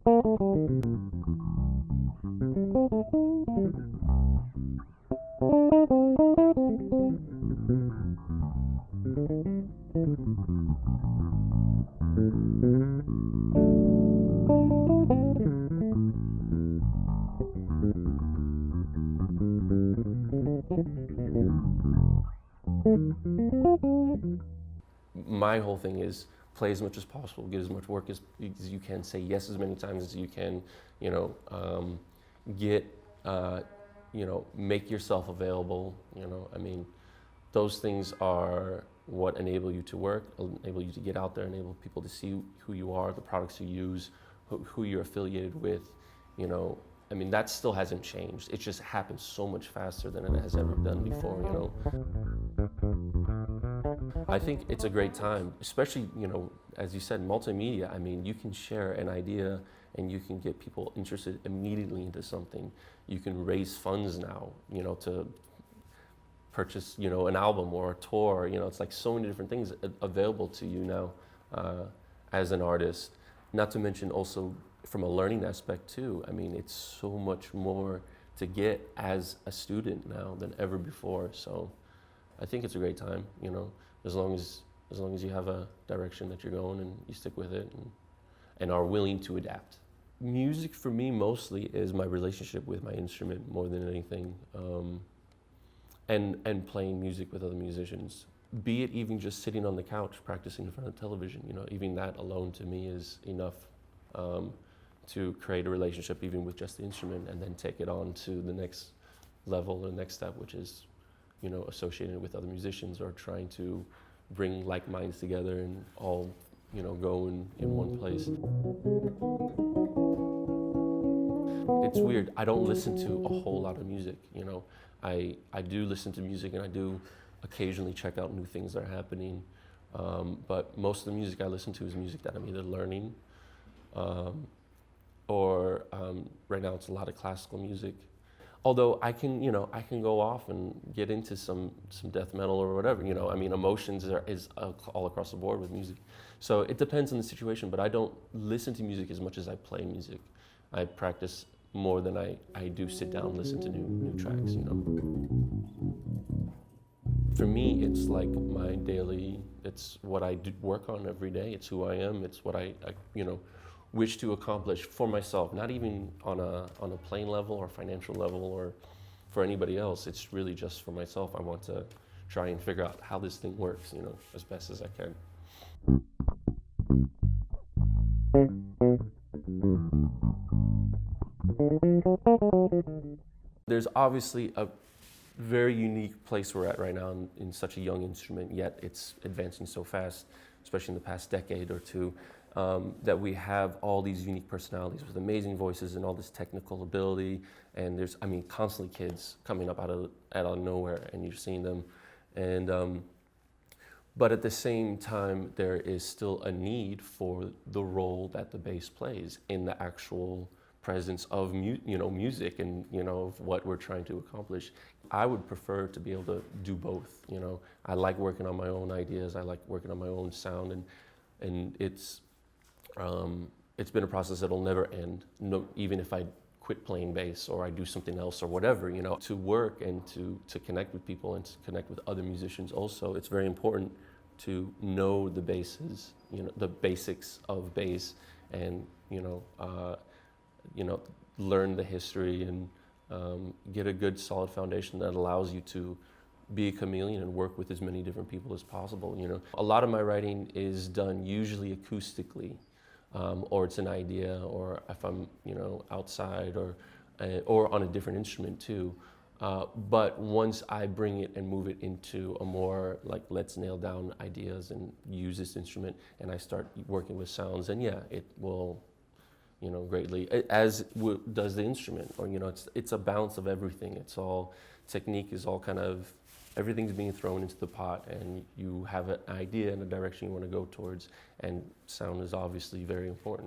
My whole thing is play as much as possible, get as much work as you can, say yes as many times as you can, make yourself available, I mean, those things are what enable you to work, enable you to get out there, enable people to see who you are, the products you use, who you're affiliated with, I mean, that still hasn't changed. It just happens so much faster than it has ever done before, I think it's a great time, especially, as you said, multimedia. I mean, you can share an idea and you can get people interested immediately into something. You can raise funds now, to purchase, an album or a tour. It's like so many different things available to you now as an artist. Not to mention also from a learning aspect too. I mean, it's so much more to get as a student now than ever before. So I think it's a great time, as long as you have a direction that you're going and you stick with it and are willing to adapt. Music for me mostly is my relationship with my instrument more than anything, and playing music with other musicians. Be it even just sitting on the couch practicing in front of television, even that alone to me is enough to create a relationship even with just the instrument and then take it on to the next level or next step, which is associated with other musicians or trying to bring like minds together and all, go in one place. It's weird. I don't listen to a whole lot of music, I do listen to music and I do occasionally check out new things that are happening, but most of the music I listen to is music that I'm either learning or right now it's a lot of classical music. Although I can go off and get into some death metal or whatever, I mean, emotions is all across the board with music. So it depends on the situation, but I don't listen to music as much as I play music. I practice more than I do sit down and listen to new tracks, For me, it's like my daily, it's what I do work on every day. It's who I am. It's what I wish to accomplish for myself, not even on a playing level or financial level or for anybody else. It's really just for myself. I want to try and figure out how this thing works, as best as I can. There's obviously a very unique place we're at right now in such a young instrument, yet it's advancing so fast, especially in the past decade or two. That we have all these unique personalities with amazing voices and all this technical ability, and there's, constantly kids coming up out of nowhere, and you're seeing them, and but at the same time, there is still a need for the role that the bass plays in the actual presence of music and of what we're trying to accomplish. I would prefer to be able to do both. I like working on my own ideas. I like working on my own sound, and it's been a process that'll never end, even if I quit playing bass or I do something else or whatever, to work and to connect with people and to connect with other musicians also. It's very important to know the bases, the basics of bass and, learn the history and get a good solid foundation that allows you to be a chameleon and work with as many different people as possible. A lot of my writing is done usually acoustically. Or it's an idea, or if I'm, outside, or on a different instrument too. But once I bring it and move it into a more like, let's nail down ideas and use this instrument, and I start working with sounds, and yeah, it will, greatly, as does the instrument, or it's a balance of everything. It's all technique is all kind of. Everything's being thrown into the pot, and you have an idea and a direction you want to go towards, and sound is obviously very important.